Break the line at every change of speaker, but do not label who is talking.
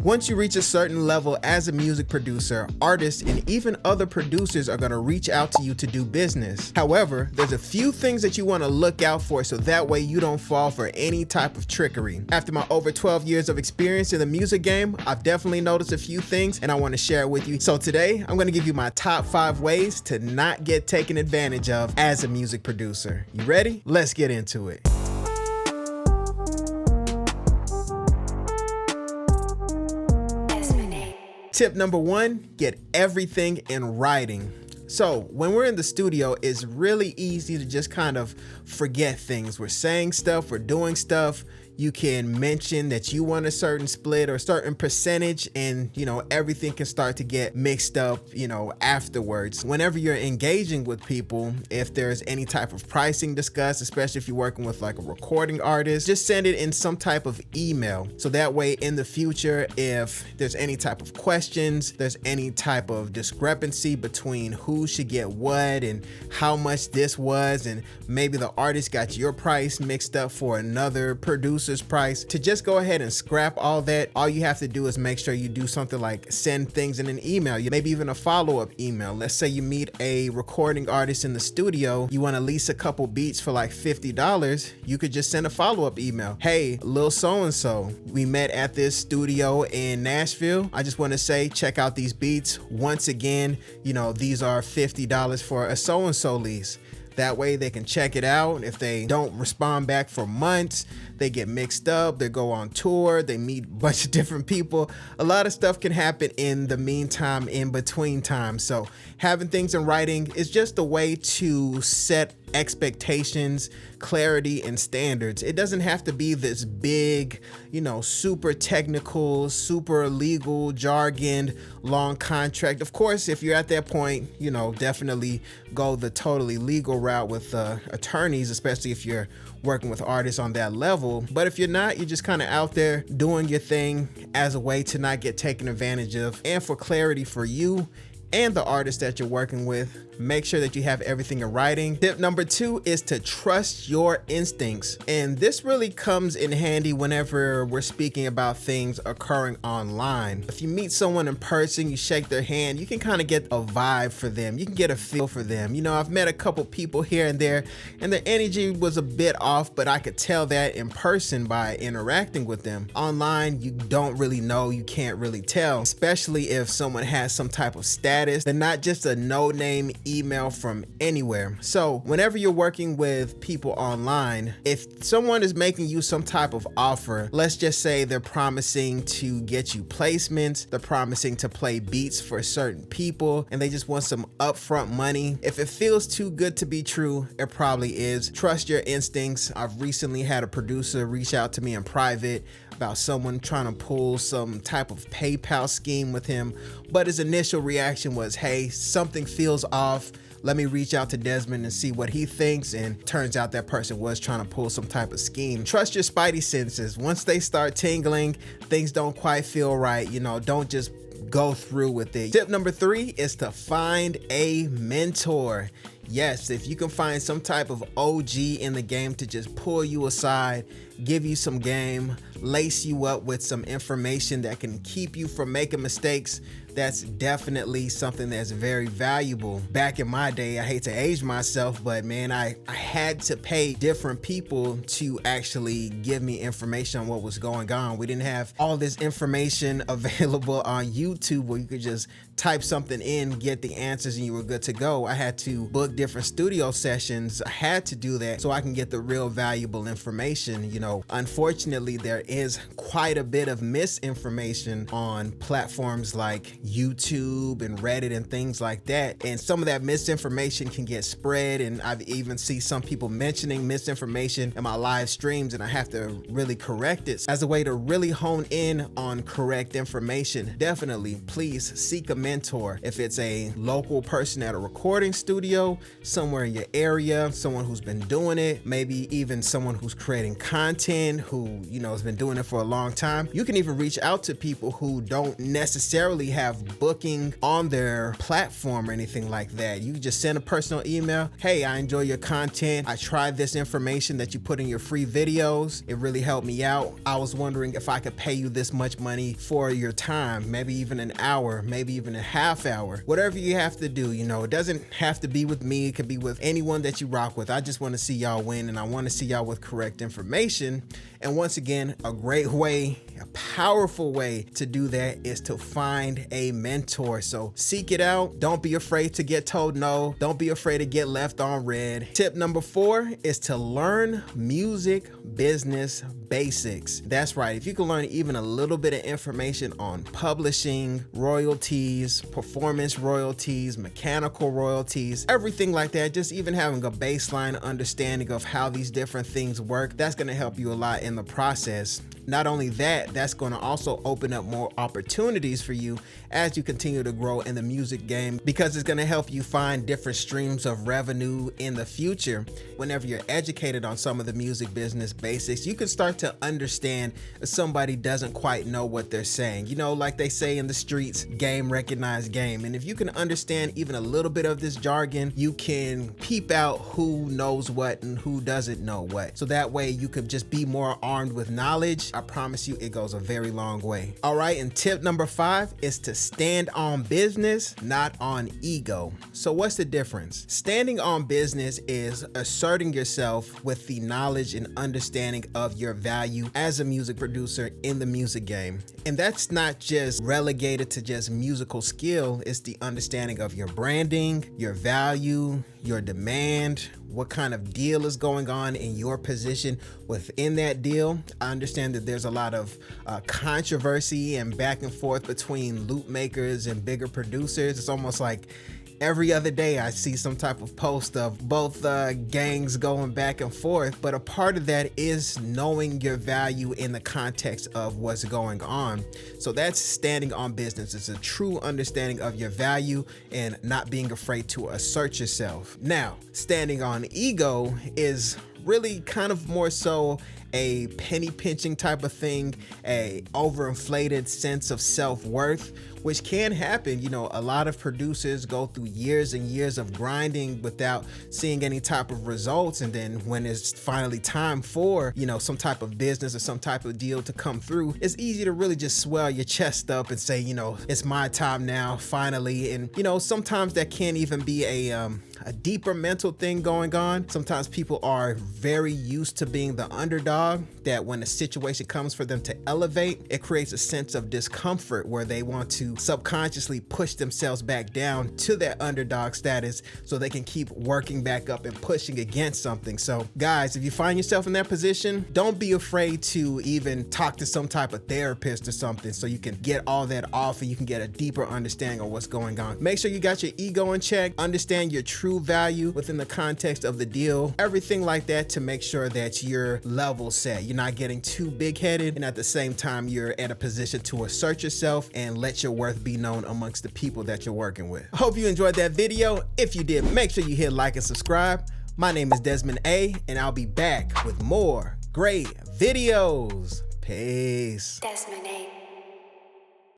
Once you reach a certain level as a music producer, artists and even other producers are going to reach out to you to do business. However, there's a few things that you want to look out for so that way you don't fall for any type of trickery. After my over 12 years of experience in the music game, I've definitely noticed a few things and I want to share it with you. So today, I'm going to give you my top 5 ways to not get taken advantage of as a music producer. You ready? Let's get into it. Tip number 1, get everything in writing. So when we're in the studio, it's really easy to just kind of forget things. We're saying stuff, we're doing stuff. You can mention that you want a certain split or certain percentage and, everything can start to get mixed up, afterwards. Whenever you're engaging with people, if there's any type of pricing discussed, especially if you're working with like a recording artist, just send it in some type of email. So that way in the future, if there's any type of questions, there's any type of discrepancy between who should get what and how much this was, and maybe the artist got your price mixed up for another producer price, to just go ahead and scrap all that. All you have to do is make sure you do something like send things in an email, maybe even a follow-up email. Let's say you meet a recording artist in the studio, you want to lease a couple beats for like $50, you could just send a follow-up email. Hey, Lil so-and-so, we met at this studio in Nashville. I just want to say, check out these beats. Once again, these are $50 for a so-and-so lease. That way they can check it out. If they don't respond back for months, they get mixed up, they go on tour, they meet a bunch of different people. A lot of stuff can happen in the meantime, in between time. So having things in writing is just a way to set expectations, clarity, and standards. It doesn't have to be this big, super technical, super legal jargon, long contract. Of course, if you're at that point, definitely go the totally legal route with attorneys, especially if you're working with artists on that level. But if you're not, you're just kind of out there doing your thing as a way to not get taken advantage of, and for clarity for you and the artist that you're working with. Make sure that you have everything in writing. Tip number 2 is to trust your instincts. And this really comes in handy whenever we're speaking about things occurring online. If you meet someone in person, you shake their hand, you can kind of get a vibe for them. You can get a feel for them. I've met a couple people here and there, and their energy was a bit off, but I could tell that in person by interacting with them. Online, you don't really know, you can't really tell, especially if someone has some type of status. They're not just a no-name email from anywhere. So whenever you're working with people online, if someone is making you some type of offer, let's just say they're promising to get you placements, they're promising to play beats for certain people, and they just want some upfront money. If it feels too good to be true, it probably is. Trust your instincts. I've recently had a producer reach out to me in private about someone trying to pull some type of PayPal scheme with him, but his initial reaction was, hey, something feels off. Let me reach out to Desmond and see what he thinks. And turns out that person was trying to pull some type of scheme. Trust your spidey senses. Once they start tingling, things don't quite feel right. Don't just go through with it. Tip number 3 is to find a mentor. Yes, if you can find some type of OG in the game to just pull you aside, give you some game, lace you up with some information that can keep you from making mistakes, that's definitely something that's very valuable. Back in my day, I hate to age myself, but man, I had to pay different people to actually give me information on what was going on. We didn't have all this information available on YouTube where you could just type something in, get the answers, and you were good to go. I had to book different studio sessions. I had to do that so I can get the real valuable information. Unfortunately, there is quite a bit of misinformation on platforms like YouTube and Reddit and things like that. And some of that misinformation can get spread. And I've even seen some people mentioning misinformation in my live streams, and I have to really correct it. As a way to really hone in on correct information, definitely please seek a mentor. If it's a local person at a recording studio, somewhere in your area, someone who's been doing it, maybe even someone who's creating content content, who, you know, has been doing it for a long time. You can even reach out to people who don't necessarily have booking on their platform or anything like that. You just send a personal email. Hey, I enjoy your content. I tried this information that you put in your free videos. It really helped me out. I was wondering if I could pay you this much money for your time, maybe even an hour, maybe even a half hour, whatever you have to do. You know, it doesn't have to be with me. It could be with anyone that you rock with. I just want to see y'all win, and I want to see y'all with correct information. And once again, a great way, a powerful way to do that is to find a mentor. So seek it out. Don't be afraid to get told no. Don't be afraid to get left on red. Tip number 4 is to learn music business basics. That's right. If you can learn even a little bit of information on publishing, royalties, performance royalties, mechanical royalties, everything like that, just even having a baseline understanding of how these different things work, that's going to help you a lot in the process. Not only that, that's going to also open up more opportunities for you as you continue to grow in the music game, because it's going to help you find different streams of revenue in the future. Whenever you're educated on some of the music business basics, you can start to understand if somebody doesn't quite know what they're saying. You know, like they say in the streets, game recognized game. And if you can understand even a little bit of this jargon, you can peep out who knows what and who doesn't know what. So that way you could just be more armed with knowledge. I promise you it goes a very long way. All right, and tip number 5 is to stand on business, not on ego. So what's the difference? Standing on business is asserting yourself with the knowledge and understanding of your value as a music producer in the music game. And that's not just relegated to just musical skill, it's the understanding of your branding, your value, your demand, what kind of deal is going on in your position within that deal. I understand that there's a lot of controversy and back and forth between loop makers and bigger producers. It's almost like every other day I see some type of post of both gangs going back and forth, but a part of that is knowing your value in the context of what's going on. So that's standing on business. It's a true understanding of your value and not being afraid to assert yourself. Now, standing on ego is really kind of more so a penny pinching type of thing, a overinflated sense of self-worth, which can happen. You know, a lot of producers go through years and years of grinding without seeing any type of results. And then when it's finally time for, you know, some type of business or some type of deal to come through, it's easy to really just swell your chest up and say, you know, it's my time now, finally. And, you know, sometimes that can even be a deeper mental thing going on. Sometimes people are very used to being the underdog, that when a situation comes for them to elevate, it creates a sense of discomfort where they want to subconsciously push themselves back down to that underdog status so they can keep working back up and pushing against something. So guys, if you find yourself in that position, don't be afraid to even talk to some type of therapist or something so you can get all that off and you can get a deeper understanding of what's going on. Make sure you got your ego in check, understand your true value within the context of the deal, everything like that, to make sure that you're level set. You're not getting too big headed, and at the same time, you're at a position to assert yourself and let your worth be known amongst the people that you're working with. I hope you enjoyed that video. If you did, make sure you hit like and subscribe. My name is Desmond A, and I'll be back with more great videos. Peace. Desmond A.